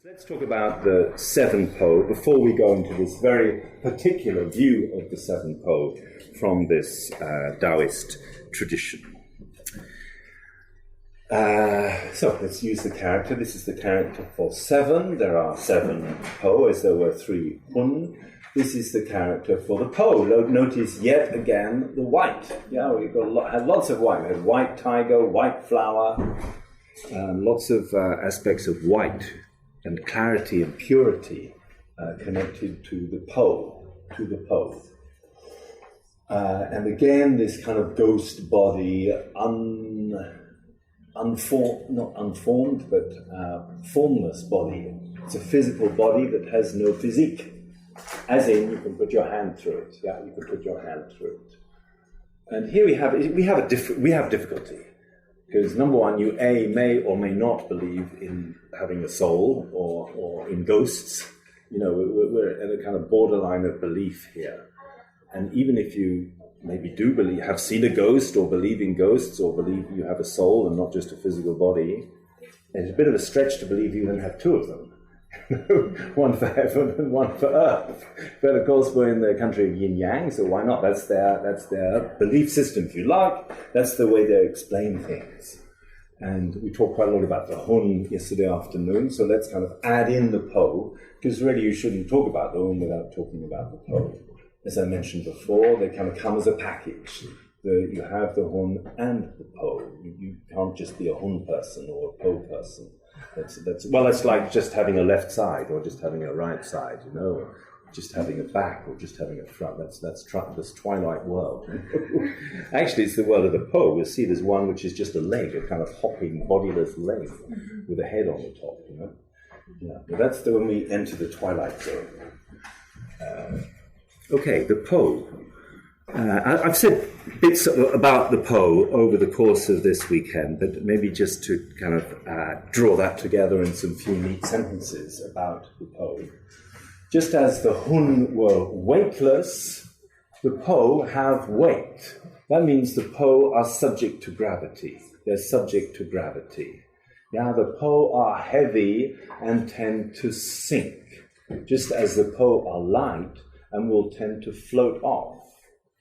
Let's talk about the seven Po before we go into this very particular view of the seven Po from this Daoist tradition. So let's use the character. This is the character for seven. There are seven Po, as there were three Hun. This is the character for the Po. Notice yet again the white. Yeah, we've got had lots of white. We had white tiger, white flower, lots of aspects of white and clarity and purity connected to the Po, and again, this kind of ghost body, not unformed, but formless body. It's a physical body that has no physique. As in, you can put your hand through it. Yeah, you can put your hand through it. And here we have difficulty. Because number one, you may or may not believe in having a soul or in ghosts. You know, we're at a kind of borderline of belief here. And even if you maybe do believe, have seen a ghost or believe in ghosts or believe you have a soul and not just a physical body, it's a bit of a stretch to believe you even have two of them. One for heaven and one for earth. But of course we're in the country of yin-yang, so why not? That's their belief system, if you like. That's the way they explain things. And we talked quite a lot about the Hun yesterday afternoon, so let's kind of add in the Po, because really you shouldn't talk about the Hun without talking about the Po. As I mentioned before, they kind of come as a package. You have the Hun and the Po. You can't just be a Hun person or a Po person. It's like just having a left side or just having a right side, you know, or just having a back or just having a front. That's this twilight world. Actually, it's the world of the Po. We'll see there's one which is just a leg, a kind of hopping, bodiless leg with a head on the top, you know. Yeah, but that's when we enter the twilight zone. Okay, the Po. I've said bits about the Po over the course of this weekend, but maybe just to kind of draw that together in some few neat sentences about the Po. Just as the Hun were weightless, the Po have weight. That means the Po are subject to gravity. They're subject to gravity. Yeah, the Po are heavy and tend to sink, just as the Po are light and will tend to float off.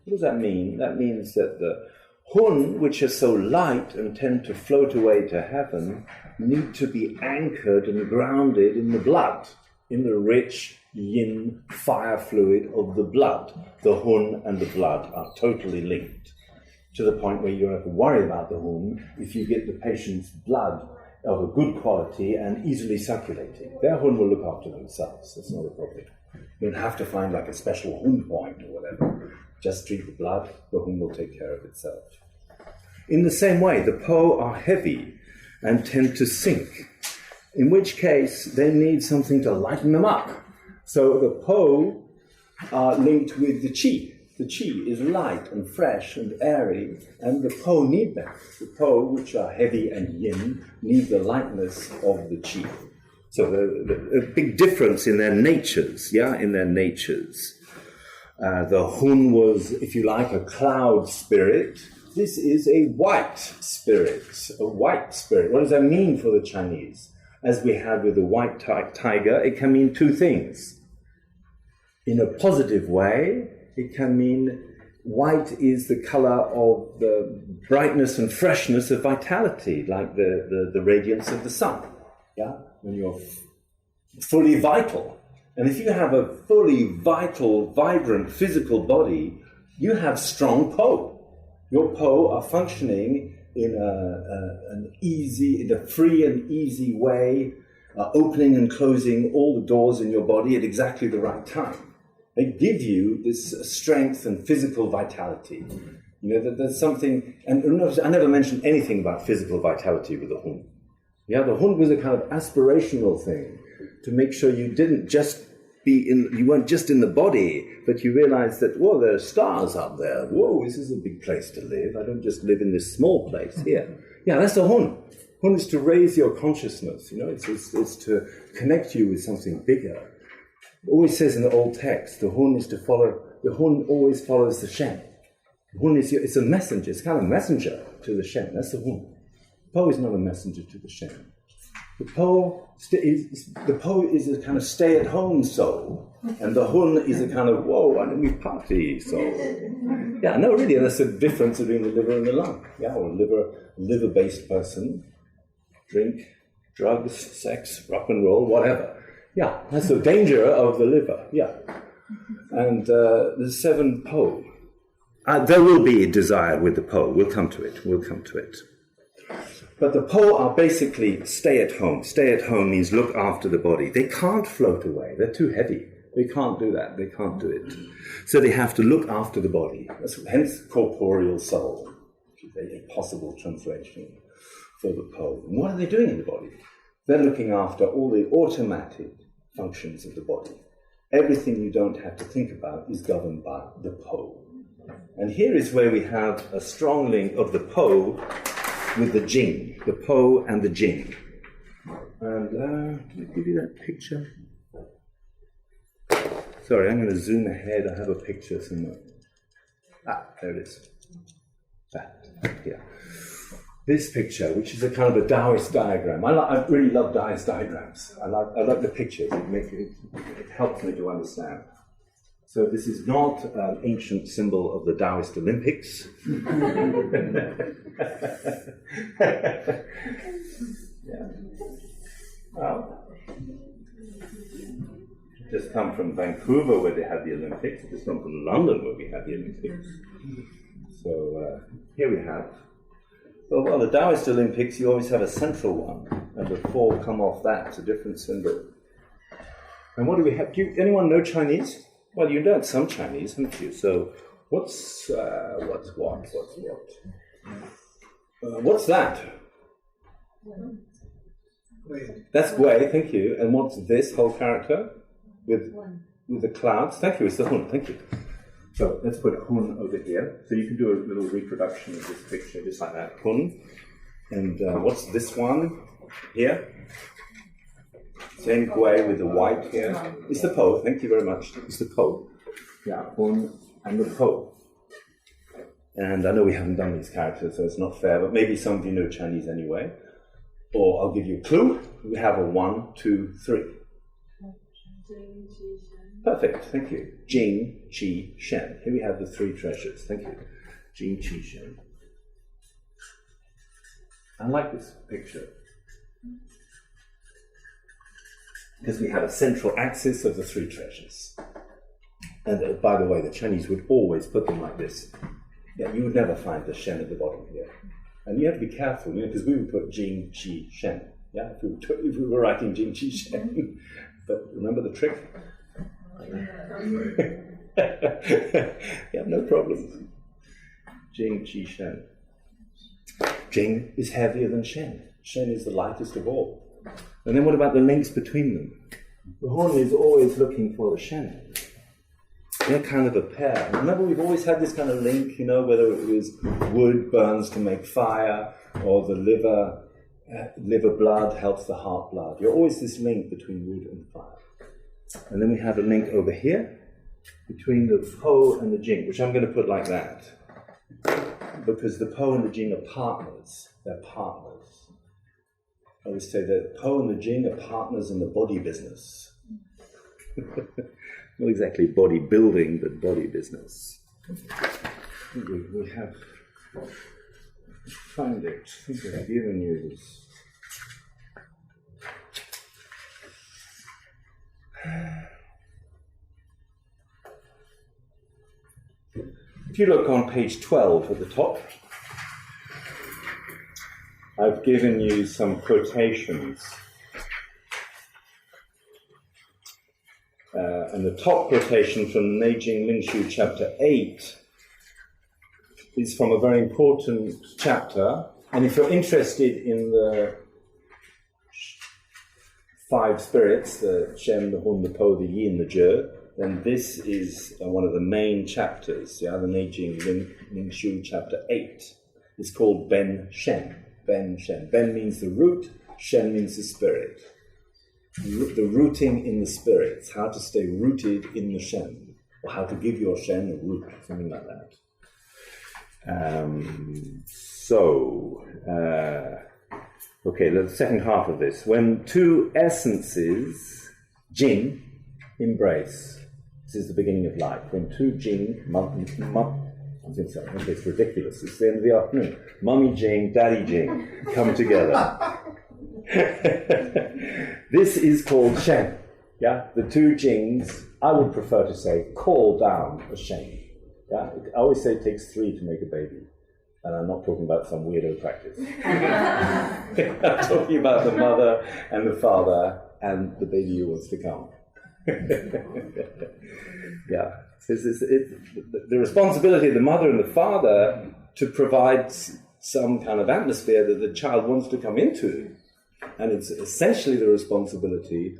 What does that mean? That means that the Hun, which are so light and tend to float away to heaven, need to be anchored and grounded in the blood, in the rich yin fire fluid of the blood. The Hun and the blood are totally linked, to the point where you don't have to worry about the Hun if you get the patient's blood of a good quality and easily circulating. Their Hun will look after themselves. That's not a problem. You don't have to find like a special Hun point or whatever. Just treat the blood, the Hun will take care of itself. In the same way, the Po are heavy and tend to sink, in which case they need something to lighten them up. So the Po are linked with the Qi. The Qi is light and fresh and airy, and the Po need that. The Po, which are heavy and yin, need the lightness of the Qi. So a big difference in their natures, in their natures. The Hun was, if you like, a cloud spirit. This is a white spirit, What does that mean for the Chinese? As we had with the white tiger, it can mean two things. In a positive way, it can mean white is the color of the brightness and freshness of vitality, like the radiance of the sun, when you're fully vital. And if you have a fully vital, vibrant physical body, you have strong Po. Your Po are functioning in a free and easy way, opening and closing all the doors in your body at exactly the right time. They give you this strength and physical vitality. You know, that there's something, and notice I never mentioned anything about physical vitality with the Hun. Yeah, the Hun was a kind of aspirational thing, to make sure you didn't just you weren't just in the body, but you realized that, whoa, there are stars up there. Whoa, this is a big place to live. I don't just live in this small place here. Yeah, that's the Hun. Hun is to raise your consciousness, it's to connect you with something bigger. It always says in the old text, the Hun always follows the shen. The Hun it's a messenger, it's kind of a messenger to the shen. That's the Hun. Po is not a messenger to the shen. The Po is a kind of stay-at-home soul, and the Hun is a kind of, whoa, why don't we party soul? Yeah, no, really, that's the difference between the liver and the lung. Yeah, or a liver-based person, drink, drugs, sex, rock and roll, whatever. Yeah, that's the danger of the liver, yeah. And the 7 Po. There will be desire with the Po. We'll come to it. But the Po are basically stay at home. Stay at home means look after the body. They can't float away. They're too heavy. They can't do that. They can't do it. So they have to look after the body. Hence corporeal soul, which is a possible translation for the Po. And what are they doing in the body? They're looking after all the automatic functions of the body. Everything you don't have to think about is governed by the Po. And here is where we have a strong link of the Po with the Jing, the Po and the Jing. And did I give you that picture? Sorry, I'm going to zoom ahead. I have a picture somewhere. There it is. Here. This picture, which is a kind of a Daoist diagram. I really love Daoist diagrams. I like the pictures. It helps me to understand. So this is not an ancient symbol of the Daoist Olympics. Yeah. Well, just come from Vancouver where they had the Olympics. Just come from London where we had the Olympics. So here we have. Well, the Daoist Olympics, you always have a central one, and the 4 come off that. It's a different symbol. And what do we have? Anyone know Chinese? Well, you learned some Chinese, haven't you? So, what's what? What's that? That's Gui, thank you. And what's this whole character with the clouds? Thank you. It's the Hun. Thank you. So let's put Hun over here. So you can do a little reproduction of this picture, just like that. Hun. And what's this one here? Same Gui with the white here. It's the Po. Thank you very much. It's the Po. Yeah, Hun and the Po. And I know we haven't done these characters, so it's not fair, but maybe some of you know Chinese anyway. Or I'll give you a clue. We have a 1, 2, 3. Perfect, thank you. Jing, Qi, Shen. Here we have the 3 treasures. Thank you. Jing, Qi, Shen. I like this picture. Because we have a central axis of the 3 treasures. And by the way, the Chinese would always put them like this. Yeah, you would never find the Shen at the bottom here. And you have to be careful, because we would put Jing, Qi, Shen. Yeah, if we were writing Jing, Qi, Shen. But remember the trick? Yeah, no problem. Jing, Qi, Shen. Jing is heavier than Shen. Shen is the lightest of all. And then what about the links between them? The Hun is always looking for the Shen. They're kind of a pair. Remember, we've always had this kind of link, whether it was wood burns to make fire, or the liver blood helps the heart blood. You're always this link between wood and fire. And then we have a link over here between the Po and the Jing, which I'm going to put like that. Because the Po and the Jing are partners. They're partners. I always say that Po and the Jing are partners in the body business. Not exactly body building, but body business. We have... Find it. I think I've given you this. If you look on page 12 at the top, I've given you some quotations. And the top quotation from Neijing Lingshu chapter 8 is from a very important chapter. And if you're interested in the 5 spirits, the Shen, the Hun, the Po, the Yi, and the Zhe, then this is one of the main chapters, the Neijing Lingshu chapter 8. It's called Ben Shen. Ben Shen. Ben means the root, Shen means the spirit. The rooting in the spirits, how to stay rooted in the Shen, or how to give your Shen a root, something like that. Okay, the second half of this. When two essences, Jing, embrace. This is the beginning of life. When two Jing, it's ridiculous. It's the end of the afternoon. Mummy Jing, Daddy Jing come together. This is called shen. Yeah, the two Jings, I would prefer to say, call down a shen. Yeah, I always say it takes 3 to make a baby. And I'm not talking about some weirdo practice. I'm talking about the mother and the father and the baby who wants to come. Yeah. The responsibility of the mother and the father to provide some kind of atmosphere that the child wants to come into. And it's essentially the responsibility,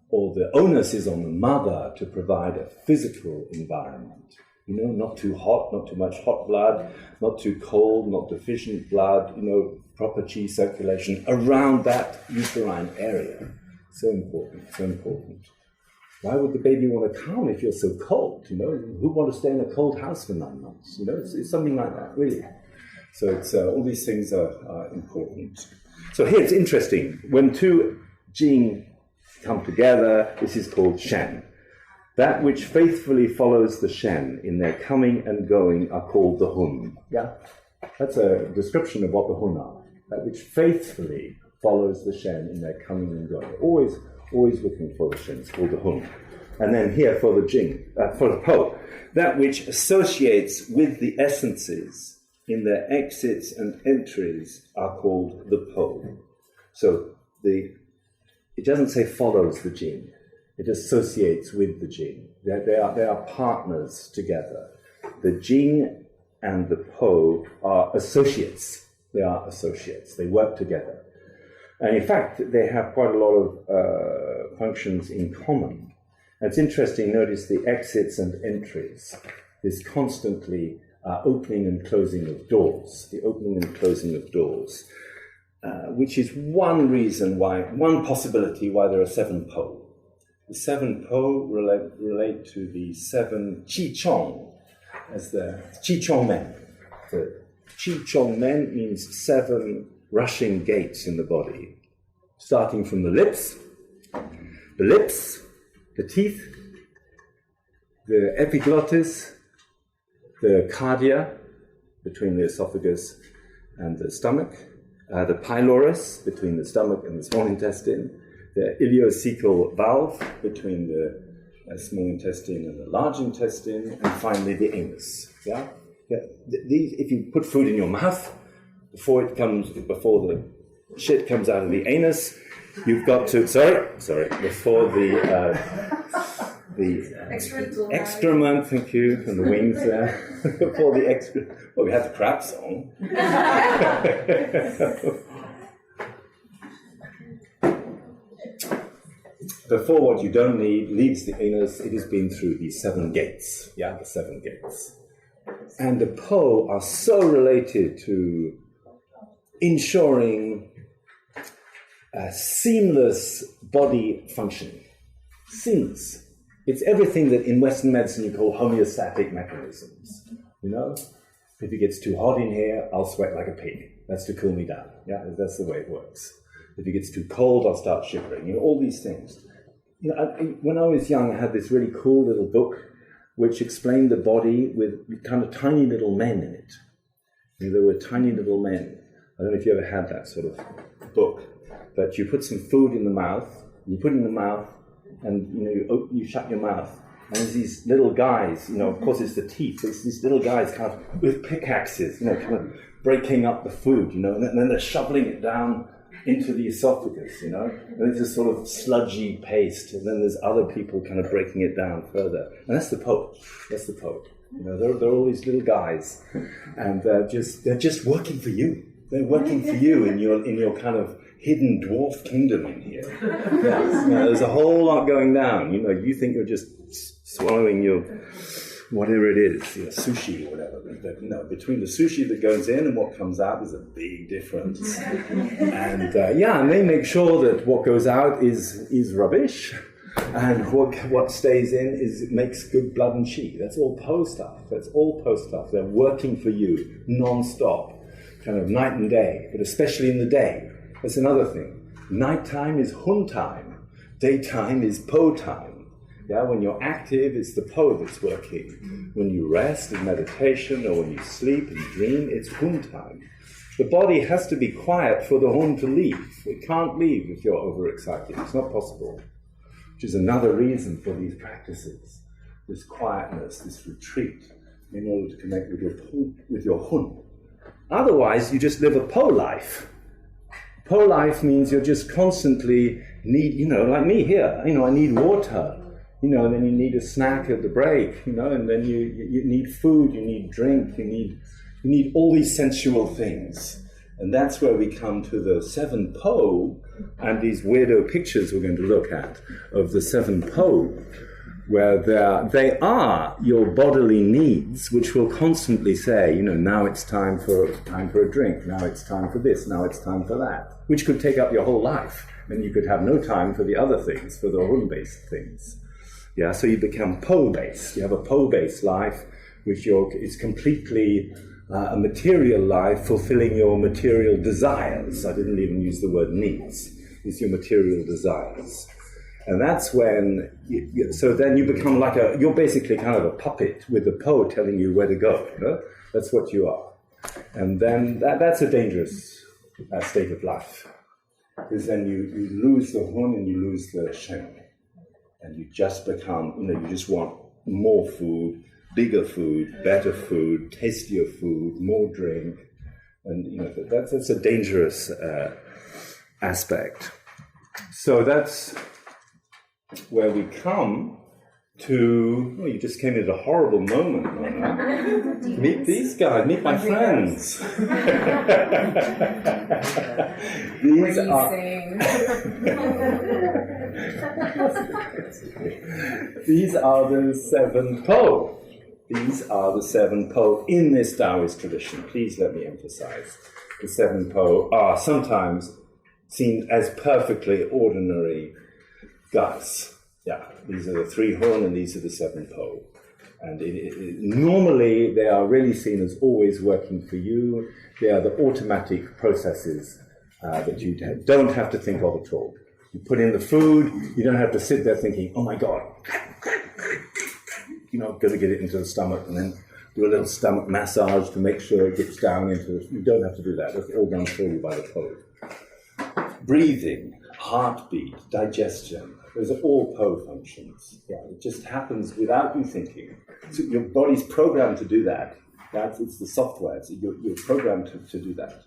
or the onus is on the mother to provide a physical environment. You know, not too hot, not too much hot blood, not too cold, not deficient blood, you know, proper chi circulation around that uterine area. So important, so important. Why would the baby want to come if you're so cold, you know? Who want to stay in a cold house for 9 months? You know, it's something like that, really. So it's all these things are important. So here it's interesting. When two Jing come together, this is called shen. That which faithfully follows the shen in their coming and going are called the hun. Yeah, that's a description of what the hun are. That which faithfully follows the shen in their coming and going. Always looking for the shen. It's called the hun. And then here for the jing, for the po, that which associates with the essences in their exits and entries are called the po. So it doesn't say follows the jing. It associates with the jing. They are partners together. The jing and the po are associates. They are associates. They work together. And in fact, they have quite a lot of functions in common. And it's interesting, notice the exits and entries. This constantly opening and closing of doors. The opening and closing of doors. Which is one possibility why there are 7 po. The 7 po relate to the 7 Qi Chong, as the Qi Chong men. The Qi Chong men means 7 rushing gates in the body, starting from the lips, the teeth, the epiglottis, the cardia, between the esophagus and the stomach, the pylorus, between the stomach and the small intestine, the ileocecal valve, between the small intestine and the large intestine, and finally the anus. Yeah? These, if you put food in your mouth, before the shit comes out of the anus, you've got to, before the excrement, thank you, and the wings there, before the well, we had the crap song. Before what you don't need leaves the anus, it has been through these 7 gates. Yeah, the 7 gates. And the po are so related to ensuring a seamless body functioning. Seamless. It's everything that in Western medicine you call homeostatic mechanisms. You know? If it gets too hot in here, I'll sweat like a pig. That's to cool me down. Yeah, that's the way it works. If it gets too cold, I'll start shivering. You know, all these things. You know, when I was young, I had this really cool little book which explained the body with kind of tiny little men in it. You know, there were tiny little men. I don't know if you ever had that sort of book, but you put some food in the mouth, you put it in the mouth, and you shut your mouth. And there's these little guys, you know, of course it's the teeth, there's these little guys kind of with pickaxes, you know, kind of breaking up the food, you know, and then they're shoveling it down into the esophagus, you know, and there's this sort of sludgy paste, and then there's other people kind of breaking it down further. And that's the Pope. That's the Pope. You know, they're all these little guys, and they're just working for you. They're working for you in your kind of hidden dwarf kingdom in here. Yeah, you know, there's a whole lot going down. You know, you think you're just swallowing your whatever it is, you know, sushi or whatever. But no, between the sushi that goes in and what comes out, there's a big difference. And and they make sure that what goes out is rubbish, and what stays in makes good blood and chi. That's all Po stuff. That's all Po stuff. They're working for you non-stop, kind of night and day, but especially in the day. That's another thing. Nighttime is hun time. Daytime is po time. Yeah, when you're active, it's the po that's working. When you rest in meditation or when you sleep and dream, it's hun time. The body has to be quiet for the hun to leave. It can't leave if you're overexcited. It's not possible. Which is another reason for these practices. This quietness, this retreat, in order to connect with your hun. Otherwise, you just live a po life. Po life means you're just constantly like me here. I need water. And then you need a snack at the break. And then you need food. You need drink. You need all these sensual things. And that's where we come to the 7 po and these weirdo pictures we're going to look at of the 7 po, where they are your bodily needs, which will constantly say, now it's time for a drink, now it's time for this, now it's time for that, which could take up your whole life. And you could have no time for the other things, for the hun-based things. Yeah, so you become po-based. You have a po-based life, which is completely a material life, fulfilling your material desires. I didn't even use the word needs. It's your material desires. And that's when, so then you become you're basically kind of a puppet with the po telling you where to go. That's what you are. And then that's a dangerous state of life. Because then you lose the hun and you lose the shen. And you just become, you just want more food, bigger food, better food, tastier food, more drink. And, that's a dangerous aspect. So that's where we come to, you just came at a horrible moment, Mona. Meet these guys, meet my friends. These are the 7 po. These are the 7 po in this Daoist tradition. Please let me emphasize. The 7 po are sometimes seen as perfectly ordinary guys. Yeah, these are the 3 hun and these are the 7 po. And normally they are really seen as always working for you. They are the automatic processes that you don't have to think of at all. You put in the food, you don't have to sit there thinking, oh my God, going to get it into the stomach and then do a little stomach massage to make sure it gets down into it. You don't have to do that. That's all done for you by the po. Breathing, heartbeat, digestion, those are all po functions. Yeah, it just happens without you thinking. So your body's programmed to do that. It's the software. So you're programmed to do that.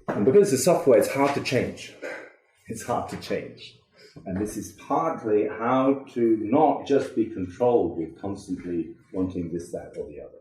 And because the software, it's hard to change. It's hard to change. And this is partly how to not just be controlled with constantly wanting this, that, or the other.